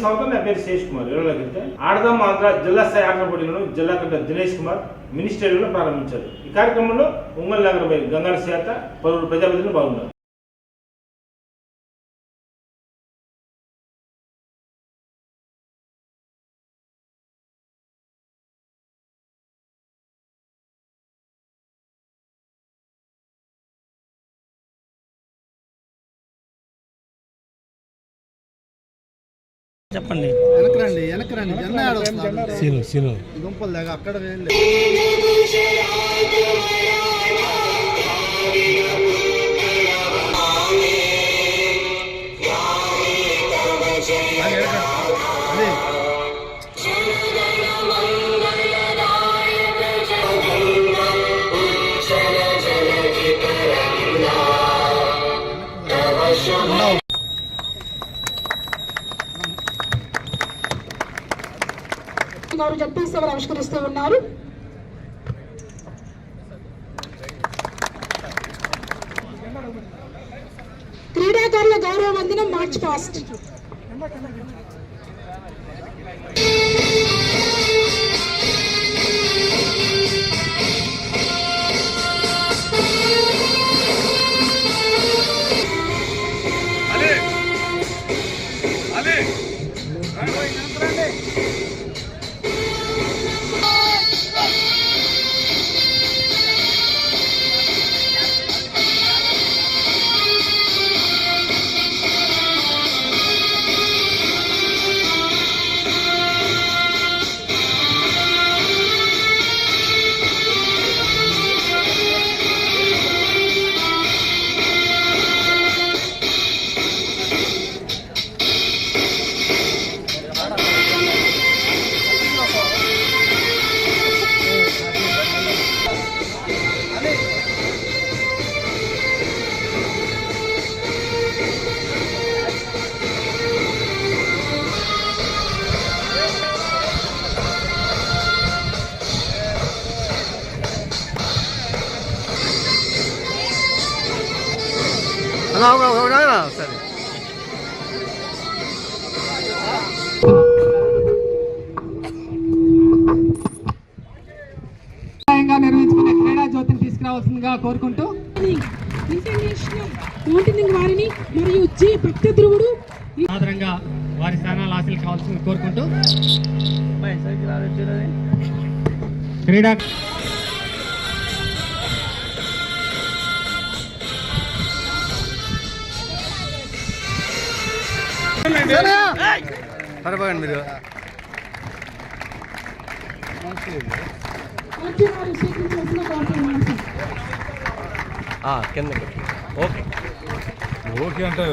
సంవత్సరం నా పేరు శేష్ కుమార్. వివరాలకి ఆడదాం ఆంధ్ర జిల్లా స్థాయి ఆటల పోటీలను జిల్లా కలెక్టర్ దినేష్ కుమార్ మినీ స్టేడియంలో ప్రారంభించారు. ఈ కార్యక్రమంలో ఒంగోలు నగరపై గంగాల శాత పలువురు ప్రజాప్రతినిధులు పాల్గొన్నారు. చెప్పండి. వెనకరండి జెండా సీను గుంపలు దాకా అక్కడ గారు జడ్పీసీలు ఆవిష్కరిస్తూ ఉన్నారు. క్రీడాకారుల గౌరవ వందనం మార్చ్ పాస్ట్. సరే నిర్వహించుకునే క్రీడా జ్యోతిని తీసుకురావాల్సిందిగా కోరుకుంటూ వారిని మరియు జి భక్త ధ్రువుడు ఆధారంగా వారి స్థానాలు హాసిల్ కావాల్సింది కోరుకుంటూ క్రీడా పరపండి మీరు కింద ఓకే ఓకే అంటే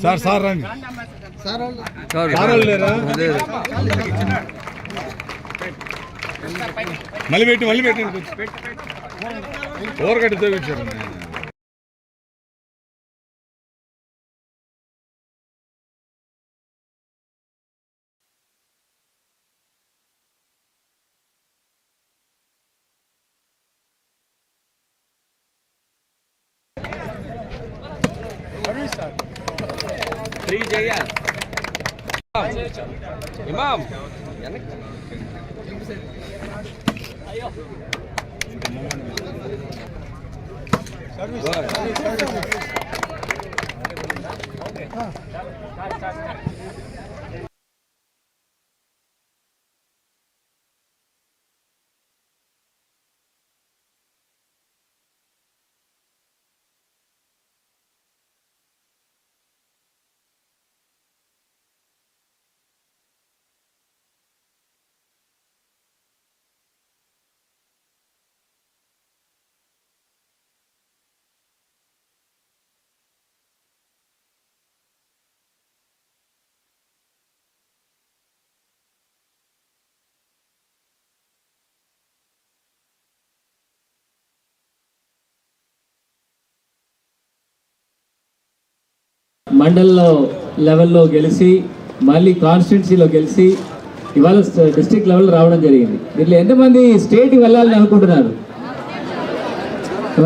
సార్ సార్ రండి మళ్ళీ పెట్టండి ఓరగడ్డ తెచ్చారు. ఇమాం మండల్ లెవెల్లో గెలిచి మళ్ళీ కాన్స్టిట్యున్సీలో గెలిచి ఇవాళ డిస్ట్రిక్ట్ లెవెల్లో రావడం జరిగింది. దీంట్లో ఎంతమంది స్టేట్కి వెళ్ళాలని అనుకుంటున్నారు?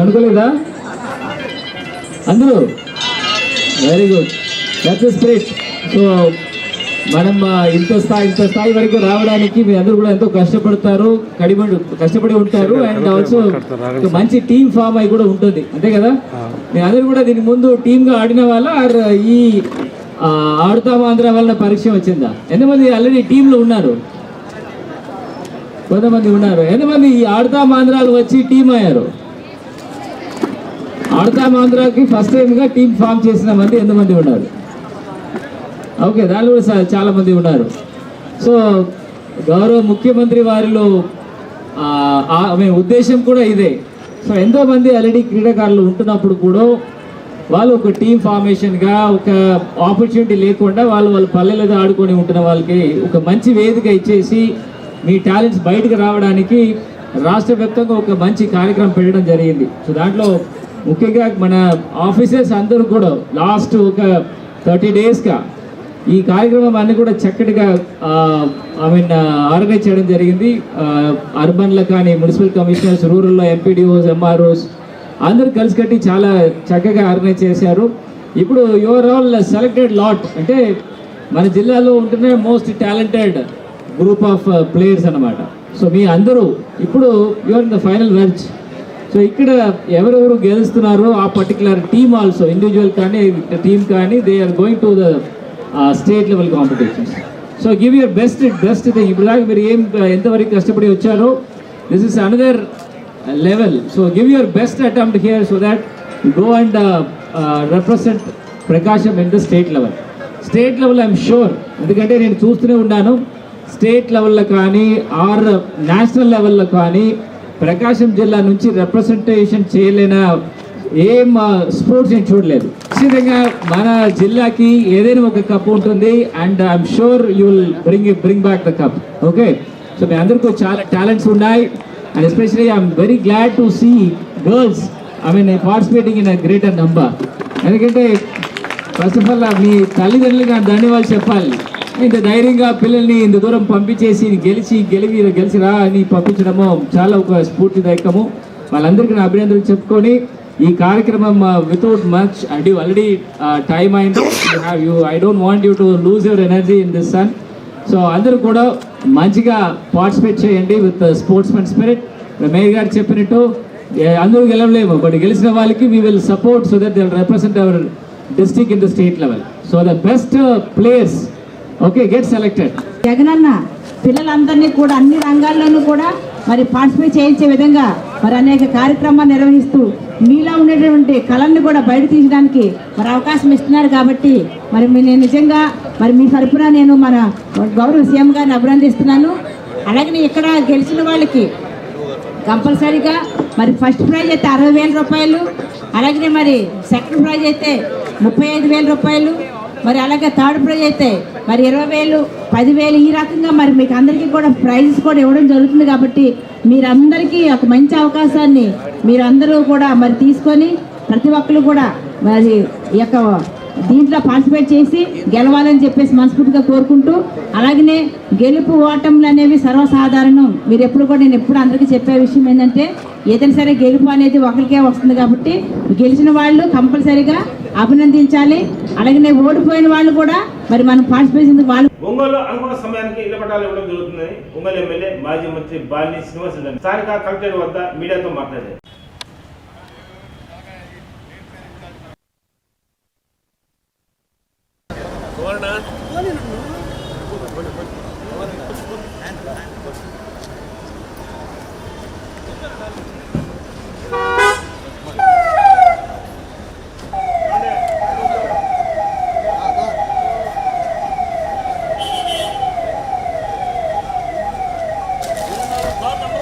అనుకోలేదా అందరూ? Very good, that's spirit. So మనం ఇంత స్థాయి వరకు రావడానికి మీ అందరూ కూడా ఎంతో కష్టపడి ఉంటారు. అండ్ ఆల్సో ఒక మంచి టీమ్ ఫామ్ అయి కూడా ఉంటుంది, అంతే కదా? మీ అందరూ కూడా దీనికి ముందు టీమ్గా ఆడిన వాళ్ళ ఈ ఆడుతాం ఆంధ్ర వలన పరిచయం వచ్చిందా? ఎంతమంది ఆల్రెడీ టీంలో ఉన్నారు? కొంతమంది ఉన్నారు. ఎంతమంది ఈ ఆడుతాం ఆంధ్రాలు వచ్చి టీం అయ్యారు? ఆడుతాం ఆంధ్రాకి ఫస్ట్ టైంగా టీం ఫామ్ చేసిన మంది ఎంతమంది ఉన్నారు? ఓకే, దానిలో కూడా చాలా మంది ఉన్నారు. సో గౌరవ ముఖ్యమంత్రి వారిలో ఉద్దేశం కూడా ఇదే. సో ఎంతోమంది ఆల్రెడీ క్రీడాకారులు ఉంటున్నప్పుడు కూడా వాళ్ళు ఒక టీం ఫార్మేషన్గా ఒక ఆపర్చునిటీ లేకుండా వాళ్ళ పల్లెలలో ఆడుకొని ఉంటున్న వాళ్ళకి ఒక మంచి వేదిక ఇచ్చేసి మీ టాలెంట్స్ బయటకు రావడానికి రాష్ట్ర వ్యాప్తంగా ఒక మంచి కార్యక్రమం పెట్టడం జరిగింది. సో దాంట్లో ముఖ్యంగా మన ఆఫీసర్స్ అందరూ కూడా లాస్ట్ ఒక 30 డేస్గా ఈ కార్యక్రమం అన్ని కూడా చక్కటిగా ఆర్గనైజ్ చేయడం జరిగింది. అర్బన్లో కానీ మున్సిపల్ కమిషనర్స్, రూరల్లో ఎంపీడీఓస్, ఎంఆర్ఓస్ అందరూ కలిసి కట్టి చాలా చక్కగా ఆర్గనైజ్ చేశారు. ఇప్పుడు యువర్ ఆల్ సెలెక్టెడ్ లాట్, అంటే మన జిల్లాలో ఉంటున్న most talented group of players అన్నమాట. సో మీ అందరూ ఇప్పుడు your in the final match. So ఇక్కడ ఎవరెవరు గెలుస్తున్నారో ఆ పర్టికులర్ టీమ్ ఆల్సో, ఇండివిజువల్ కానీ టీమ్ కానీ, they are going to the state level competitions. So give your best thing. ఇప్పుడు దాకా మీరు ఎంతవరకు కష్టపడి వచ్చారో, this is another level. So give your best attempt here so that you go and represent Prakasam in the state level. State level I'm sure, ఎందుకంటే నేను చూస్తూనే ఉన్నాను, స్టేట్ లెవెల్లో కానీ ఆర్ నేషనల్ లెవెల్లో కానీ ప్రకాశం జిల్లా నుంచి రిప్రజెంటేషన్ చేయలేన ఏం స్పోర్ట్స్ నేను చూడలేదు. ఖచ్చితంగా మన జిల్లాకి ఏదైనా ఒక కప్ ఉంటుంది and I'm sure you will bring back the cup. Okay, so మీ అందరికీ చాలా టాలెంట్స్ ఉన్నాయి and especially I'm very glad to see girls participating in a greater number. ఎందుకంటే ఫస్ట్ ఆఫ్ ఆల్ మీ తల్లిదండ్రులుగా ధన్యవాదాలు చెప్పాలి. ఇంత ధైర్యంగా పిల్లల్ని ఇంత దూరం పంపించేసి గెలిచిరా అని పంపించడము చాలా ఒక స్ఫూర్తిదాయకము. వాళ్ళందరికీ నా అభినందనలు చెప్పుకొని ఈ కార్యక్రమం without much adieu already time అయింది. I don't want you to lose your energy in this sun. So అందరూ కూడా మంచిగా పార్టిసిపేట్ చేయండి విత్ స్పోర్ట్స్మెన్ స్పిరిట్. మేయర్ గారు చెప్పినట్టు అందరూ గెలవలేము, బట్ గెలిచిన వాళ్ళకి we will support so that they will represent our district in the state level. So the best players get selected. Jagananna పిల్లలందరినీ కూడా అన్ని రంగాల్లోనూ కూడా మరి పార్టిసిపేట్ చేయించే విధంగా మరి అనేక కార్యక్రమాలు నిర్వహిస్తూ మీలో ఉండేటువంటి కళల్ని కూడా బయట తీయడానికి మరి అవకాశం ఇస్తున్నారు. కాబట్టి మరి నేను నిజంగా మరి మీ తరపున నేను మన గౌరవ సీఎం గారిని అభినందిస్తున్నాను. అలాగే ఇక్కడ గెలిచిన వాళ్ళకి కంపల్సరీగా మరి ఫస్ట్ ప్రైజ్ అయితే 60,000 రూపాయలు, అలాగే మరి సెకండ్ ప్రైజ్ అయితే 35,000 రూపాయలు, మరి అలాగే థర్డ్ ప్రైజ్ అయితే మరి 20,000, 10,000 ఈ రకంగా మరి మీకు అందరికీ కూడా ప్రైజెస్ కూడా ఇవ్వడం జరుగుతుంది. కాబట్టి మీరందరికీ ఒక మంచి అవకాశాన్ని మీరందరూ కూడా మరి తీసుకొని ప్రతి ఒక్కరు కూడా మరి ఈ యొక్క దీంట్లో పార్టిసిపేట్ చేసి గెలవాలని చెప్పేసి మనస్ఫూర్తిగా కోరుకుంటూ, అలాగనే గెలుపు ఓటములు అనేవి సర్వసాధారణం. మీరు ఎప్పుడు కూడా నేను ఎప్పుడు అందరికీ చెప్పే విషయం ఏంటంటే ఏదైనా సరే గెలుపు అనేది ఒకరికే వస్తుంది. కాబట్టి గెలిచిన వాళ్ళు కంపల్సరీగా అభినందించాలి. అలాగే ఓడిపోయిన వాళ్ళు కూడా మరి మనం పార్టిసిపేషన్ వాళ్ళు ఒంగోలు అనుకున్న సమయానికి ఇళ్ల పట్టాలు ఇవ్వడం జరుగుతుందని ఒంగోలు ఎమ్మెల్యే మాజీ మంత్రి బాలిని శ్రీనివాసరెడ్డి స్థానిక కలెక్టరేట్ వద్ద మీడియాతో మాట్లాడారు.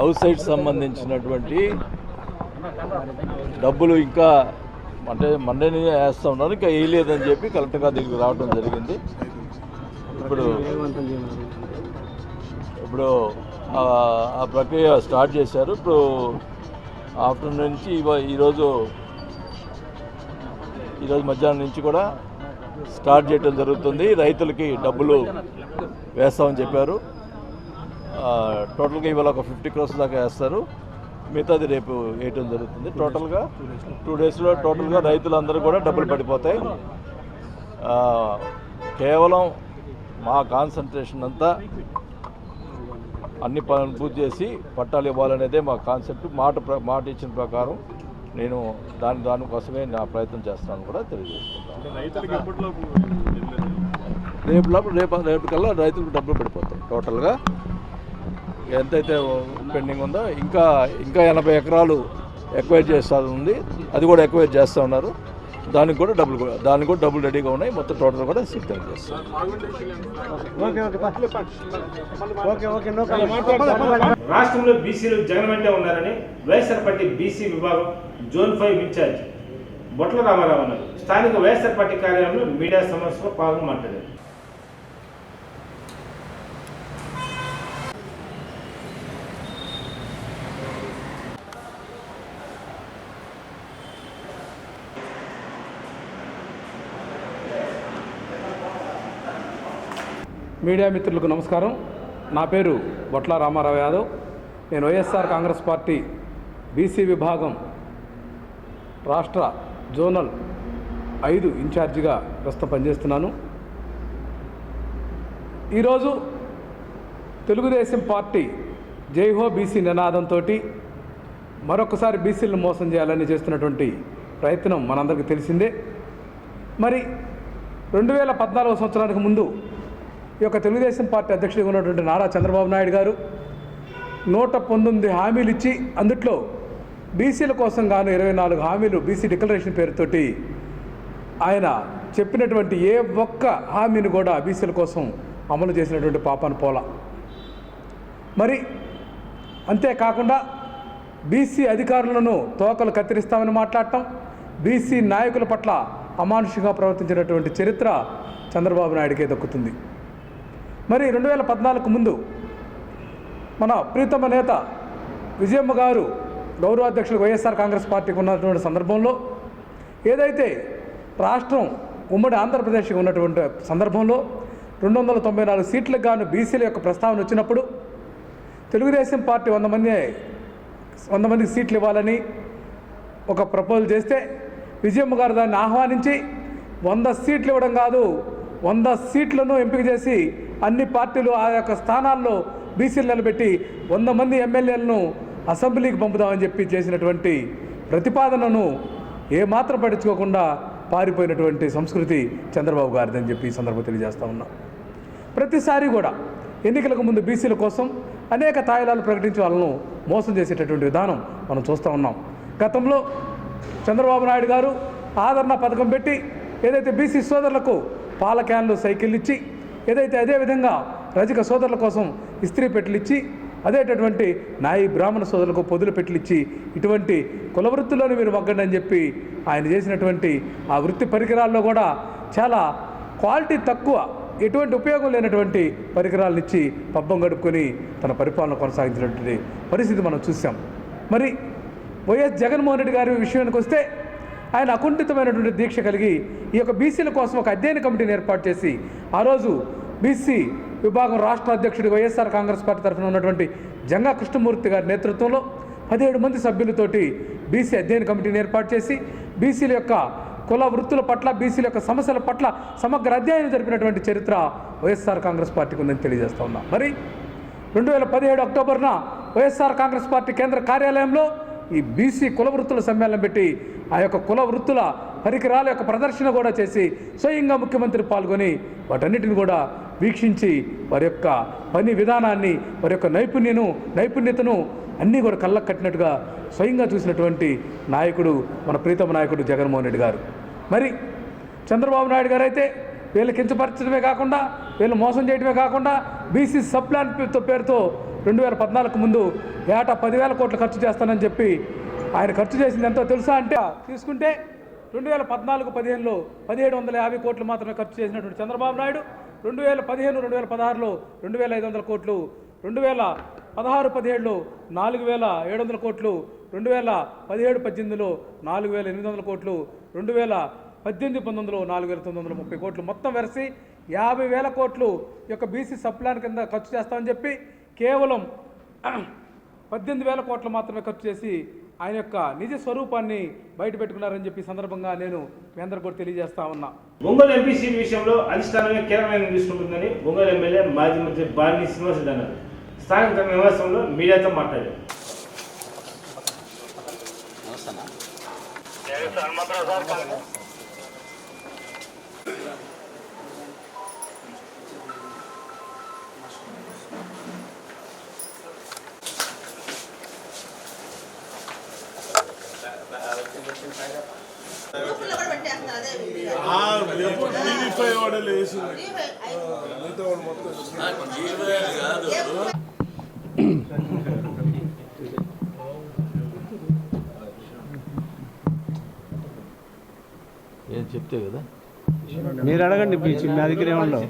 హౌస్ సైట్ సంబంధించినటువంటి డబ్బులు ఇంకా అంటే మండేనే వేస్తూ ఉన్నారు, ఇంకా వేయలేదని చెప్పి కలెక్టర్ గారి దగ్గరికి రావడం జరిగింది. ఇప్పుడు ఆ ప్రక్రియ స్టార్ట్ చేశారు. ఇప్పుడు ఆఫ్టర్నూన్ నుంచి ఈరోజు మధ్యాహ్నం నుంచి కూడా స్టార్ట్ చేయడం జరుగుతుంది. రైతులకి డబ్బులు వేస్తామని చెప్పారు. టోటల్గా ఇవాళ ఒక 50 crores దాకా వేస్తారు, మిగతాది రేపు వేయటం జరుగుతుంది. టోటల్గా 2 daysలో టోటల్గా రైతులందరూ కూడా డబ్బులు పడిపోతాయి. కేవలం మా కాన్సన్ట్రేషన్ అంతా అన్ని పనులు పూర్తి చేసి పట్టాలు ఇవ్వాలనేదే మా కాన్సెప్ట్. మాట ఇచ్చిన ప్రకారం నేను దానికోసమే నా ప్రయత్నం చేస్తాను కూడా తెలియజేసుకుంటాను. రేపు కల్లా రైతులకు డబ్బులు పడిపోతాయి. టోటల్గా ఎంతైతే పెండింగ్ ఉందో ఇంకా 80 ఎకరాలు ఎక్వైర్ చేస్తుంది ఉంది, అది కూడా ఎక్వైర్ చేస్తూ ఉన్నారు. దానికి కూడా డబ్బులు రెడీగా ఉన్నాయి. మొత్తం టోటల్ కూడా సిద్ధం చేస్తాం. రాష్ట్రంలో బీసీలు జగన్ వెంటే ఉన్నారని వైఎస్ఆర్ పార్టీ బీసీ విభాగం జోన్ 5 ఇన్ఛార్జ్ బొట్ల రామారావు అన్నారు. స్థానిక వైఎస్ఆర్ పార్టీ కార్యాలయంలో మీడియా సమావేశంలో పాల్గొని మాట్లాడారు. మీడియా మిత్రులకు నమస్కారం. నా పేరు బొట్ల రామారావు యాదవ్. నేను వైఎస్ఆర్ కాంగ్రెస్ పార్టీ బీసీ విభాగం రాష్ట్ర జోనల్ 5 ఇన్ఛార్జిగా ప్రస్తుతం పనిచేస్తున్నాను. ఈరోజు తెలుగుదేశం పార్టీ జైహో బీసీ నినాదంతో మరొకసారి బీసీలను మోసం చేయాలని చేస్తున్నటువంటి ప్రయత్నం మనందరికీ తెలిసిందే. మరి 2014 సంవత్సరానికి ముందు ఈ యొక్క తెలుగుదేశం పార్టీ అధ్యక్షుడిగా ఉన్నటువంటి నారా చంద్రబాబు నాయుడు గారు 119 హామీలు ఇచ్చి అందుట్లో బీసీల కోసం గాను 24 హామీలు బీసీ డిక్లరేషన్ పేరుతోటి ఆయన చెప్పినటువంటి ఏ ఒక్క హామీని కూడా బీసీల కోసం అమలు చేసినటువంటి పాపాను పోలా. మరి అంతేకాకుండా బీసీ అధికారులను తోకలు కత్తిరిస్తామని మాట్లాడటం, బీసీ నాయకుల పట్ల అమానుషంగా ప్రవర్తించినటువంటి చరిత్ర చంద్రబాబు నాయుడికే దక్కుతుంది. మరి 2014 ముందు మన ప్రీతమ నేత విజయమ్మ గారు గౌరవాధ్యక్షులు వైఎస్ఆర్ కాంగ్రెస్ పార్టీకి ఉన్నటువంటి సందర్భంలో ఏదైతే రాష్ట్రం ఉమ్మడి ఆంధ్రప్రదేశ్కి ఉన్నటువంటి సందర్భంలో 294 సీట్లకు గాను బీసీల యొక్క ప్రస్తావన వచ్చినప్పుడు తెలుగుదేశం పార్టీ 100 మందికి సీట్లు ఇవ్వాలని ఒక ప్రపోజల్ చేస్తే విజయమ్మ గారు దాన్ని ఆహ్వానించి 100 సీట్లు ఇవ్వడం కాదు, 100 సీట్లను ఎంపిక చేసి అన్ని పార్టీలు ఆ యొక్క స్థానాల్లో బీసీలు నిలబెట్టి 100 మంది ఎమ్మెల్యేలను అసెంబ్లీకి పంపుదామని చెప్పి చేసినటువంటి ప్రతిపాదనను ఏమాత్రం పట్టించుకోకుండా పారిపోయినటువంటి సంస్కృతి చంద్రబాబు గారిదని చెప్పి ఈ సందర్భంగా తెలియజేస్తూ ఉన్నాం. ప్రతిసారి కూడా ఎన్నికలకు ముందు బీసీల కోసం అనేక తాయిలాలు ప్రకటించి వాళ్ళను మోసం చేసేటటువంటి విధానం మనం చూస్తూ ఉన్నాం. గతంలో చంద్రబాబు నాయుడు గారు ఆదరణ పథకం పెట్టి ఏదైతే బీసీ సోదరులకు పాల క్యాన్లు సైకిళ్ళు ఇచ్చి, ఏదైతే అదేవిధంగా రజక సోదరుల కోసం ఇస్త్రీ పెట్టెలు ఇచ్చి, అదేటటువంటి నాయి బ్రాహ్మణ సోదరులకు పొదులు పెట్టెలు ఇచ్చి ఇటువంటి కుల వృత్తుల్లోనే మీరు మగ్గండి అని చెప్పి ఆయన చేసినటువంటి ఆ వృత్తి పరికరాల్లో కూడా చాలా క్వాలిటీ తక్కువ, ఎటువంటి ఉపయోగం లేనటువంటి పరికరాలను ఇచ్చి పబ్బం గడుపుకొని తన పరిపాలన కొనసాగించినటువంటి పరిస్థితి మనం చూసాం. మరి వైఎస్ జగన్మోహన్ రెడ్డి గారి విషయానికి వస్తే ఆయన అకుంఠితమైనటువంటి దీక్ష కలిగి ఈ యొక్క బీసీల కోసం ఒక అధ్యయన కమిటీని ఏర్పాటు చేసి ఆ రోజు బీసీ విభాగం రాష్ట్ర అధ్యక్షుడి వైఎస్ఆర్ కాంగ్రెస్ పార్టీ తరఫున ఉన్నటువంటి జంగా కృష్ణమూర్తి గారి నేతృత్వంలో 17 మంది సభ్యులతోటి బీసీ అధ్యయన కమిటీని ఏర్పాటు చేసి బీసీల యొక్క కుల వృత్తుల పట్ల, బీసీల యొక్క సమస్యల పట్ల సమగ్ర అధ్యయనం జరిపినటువంటి చరిత్ర వైఎస్ఆర్ కాంగ్రెస్ పార్టీకి ఉందని తెలియజేస్తూ ఉన్నాం. మరి 2017 అక్టోబర్న వైఎస్ఆర్ కాంగ్రెస్ పార్టీ కేంద్ర కార్యాలయంలో ఈ బీసీ కుల వృత్తుల సమ్మేళనం పెట్టి ఆ యొక్క కుల వృత్తుల పరికరాల యొక్క ప్రదర్శన కూడా చేసి స్వయంగా ముఖ్యమంత్రి పాల్గొని వాటన్నిటిని కూడా వీక్షించి వారి యొక్క పని విధానాన్ని, వారి యొక్క నైపుణ్యతను అన్నీ కూడా కళ్ళకు కట్టినట్టుగా స్వయంగా చూసినటువంటి నాయకుడు మన ప్రీతమ నాయకుడు జగన్మోహన్ రెడ్డి గారు. మరి చంద్రబాబు నాయుడు గారు అయితే వీళ్ళు కించపరచడమే కాకుండా, వీళ్ళు మోసం చేయడమే కాకుండా బీసీ సబ్ ప్లాన్ పేరుతో 2014 ముందు ఏటా 10,000 కోట్లు ఖర్చు చేస్తానని చెప్పి ఆయన ఖర్చు చేసింది ఎంతో తెలుసా అంటే తీసుకుంటే 2014-15లో 1,750 కోట్లు మాత్రమే ఖర్చు చేసినటువంటి చంద్రబాబు నాయుడు 2015-2016లో 2,500 కోట్లు, 2016-17లో 4,700 కోట్లు, 2017-18లో 4,800 కోట్లు, 2018-19లో 4,930 కోట్లు, మొత్తం వెరసి 50,000 కోట్లు యొక్క బీసీ సబ్ ప్లాన్ కింద ఖర్చు చేస్తామని చెప్పి కేవలం 18,000 కోట్లు మాత్రమే ఖర్చు చేసి ఆయన యొక్క నిజ స్వరూపాన్ని బయట పెట్టుకున్నారని చెప్పి సందర్భంగా నేను మీ అందరికీ కూడా తెలియజేస్తా ఉన్నా. ఒంగోలు ఎంపీ సీట్ విషయంలో అధిష్టానమే కీలకమైన తీసుకుంటుందని ఒంగోలు ఎమ్మెల్యే మాజీ మంత్రి బాలినేని శ్రీనివాసరెడ్డి అన్నారు. స్థానిక తన నివాసంలో మీడియాతో మాట్లాడారు. ఏం చెప్తే కదా మీరు అడగండి, నా దగ్గర ఏమన్నావు?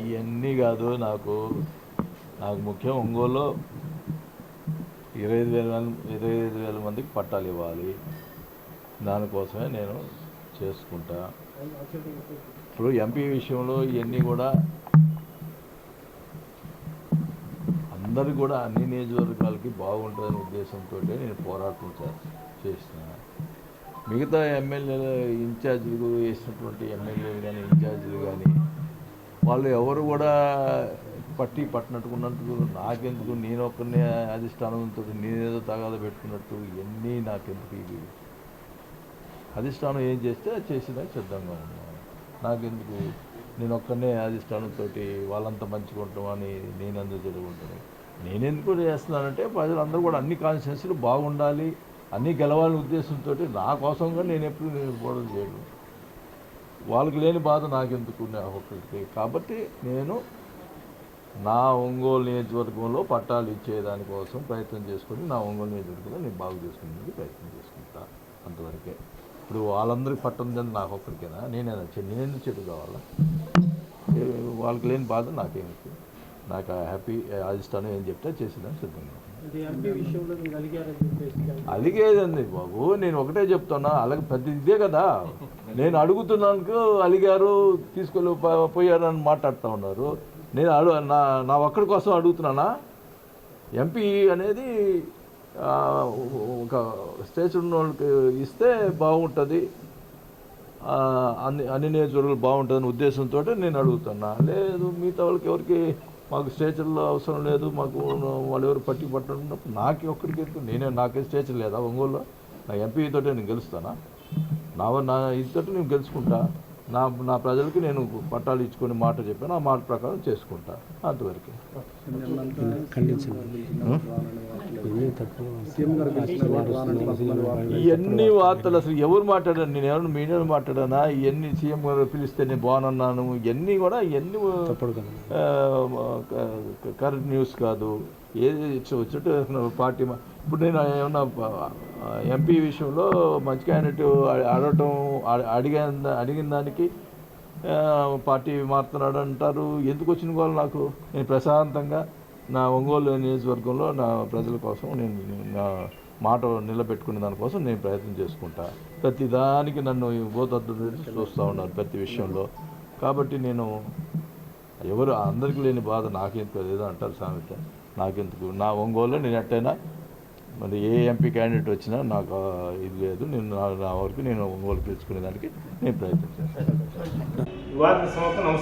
ఇవన్నీ కాదు, నాకు ముఖ్యం ఒంగోలులో 25,000 మందికి పట్టాలు ఇవ్వాలి. దానికోసమే నేను చేసుకుంటా. ఇప్పుడు ఎంపీ విషయంలో ఇవన్నీ కూడా అందరు కూడా అన్ని నియోజకవర్గాలకి బాగుంటుందనే ఉద్దేశంతో నేను పోరాటం చేసిన. మిగతా ఎమ్మెల్యేలు ఇన్ఛార్జీలు వేసినటువంటి ఎమ్మెల్యేలు కానీ ఇన్ఛార్జీలు కానీ వాళ్ళు ఎవరు కూడా పట్టినట్టుకున్నట్టు నాకెందుకు, నేను ఒక్కరినే అధిష్టానంతో నేనేదో తగాద పెట్టుకున్నట్టు ఇవన్నీ నాకెందుకు? ఇవి అధిష్టానం ఏం చేస్తే అది చేసినా సిద్ధంగా ఉన్నాను. నాకెందుకు, నేను ఒక్కరినే అధిష్టానంతో వాళ్ళంతా మంచిగా ఉంటామని నేను అందుకు జరుగుంటాను. నేనెందుకు చేస్తున్నానంటే ప్రజలందరూ కూడా అన్ని కాన్స్టిట్యున్సీలు బాగుండాలి, అన్నీ గెలవాలనే ఉద్దేశంతో నా కోసంగా నేను ఎప్పుడు పోవడం చేయను. వాళ్ళకి లేని బాధ నాకెందుకు ఒక్కరికి. కాబట్టి నేను నా ఒంగోలు నియోజకవర్గంలో పట్టాలు ఇచ్చేదానికోసం ప్రయత్నం చేసుకొని నా ఒంగోలు నియోజకవర్గంలో నేను బాగు చేసుకునేందుకు ప్రయత్నం చేసుకుంటా. అంతవరకే. ఇప్పుడు వాళ్ళందరికీ పట్టం నాకు ఒక్కరికేనా? నేనెందుకు చెడు కావాలా? వాళ్ళకి లేని బాధ నాకేమిటి? నాకు హ్యాపీ అధిష్టానం ఏం చెప్తే చేసేదాన్ని సిద్ధంగా. అలిగేదండి బాబు, నేను ఒకటే చెప్తున్నా. అలాగే పెద్ద ఇదే కదా, నేను అడుగుతున్నాను అలిగారు తీసుకెళ్ళి పోయారని మాట్లాడుతూ ఉన్నారు. నేను నా ఒక్కడి కోసం అడుగుతున్నానా? ఎంపీ అనేది ఒక స్టేజ్ ఉన్న వాళ్ళకి ఇస్తే బాగుంటుంది, అన్ని నియోజకవర్గాలు బాగుంటుందని ఉద్దేశంతో నేను అడుగుతున్నా. లేదు మిగతా వాళ్ళకి ఎవరికి మాకు స్టేచర్లో అవసరం లేదు, మాకు వాళ్ళు ఎవరు పట్టినప్పుడు నాకే ఒక్కడికి నాకే స్టేచర్ లేదా ఒంగోలులో? నా ఎంపీ తోటే నేను గెలుస్తానా? నా ఇదితో నేను గెలుచుకుంటా. నా ప్రజలకి నేను పట్టాలు ఇచ్చుకొని మాట చెప్పాను, ఆ మాట ప్రకారం చేసుకుంటా. అంతవరకు. ఇవన్నీ వార్తలు అసలు ఎవరు మాట్లాడాను? నేను ఎవరు మీడియాలో మాట్లాడానా? ఇవన్నీ సీఎం గారు పిలిస్తే నేను బాగున్నాను, ఇవన్నీ కూడా కరెక్ట్ న్యూస్ కాదు. ఏది వచ్చేట్టు పార్టీ. ఇప్పుడు నేను ఏమన్నా ఎంపీ విషయంలో మంచి క్యాండిడేట్ అడిగిన దానికి పార్టీ మారుతున్నాడు అంటారు. ఎందుకు వచ్చిన వాళ్ళు నాకు? నేను ప్రశాంతంగా నా ఒంగోలు నియోజకవర్గంలో నా ప్రజల కోసం నేను నా మాట నిలబెట్టుకునే దానికోసం నేను ప్రయత్నం చేసుకుంటా. ప్రతి దానికి నన్ను బోధద్దు చూస్తూ ఉన్నారు ప్రతి విషయంలో. కాబట్టి నేను ఎవరు అందరికీ లేని బాధ నాకెందుకు, ఏదో అంటారు సామెత, నాకెందుకు? నా ఒంగోలులో నేను ఎట్టయినా మరి ఏ ఎంపీ క్యాండిడేట్ వచ్చినా నాకు ఇది లేదు. నేను నా వరకు నేను ఒంగోలు పిలుచుకునే దానికి నేను ప్రయత్నం చేస్తాను. నమస్కారం.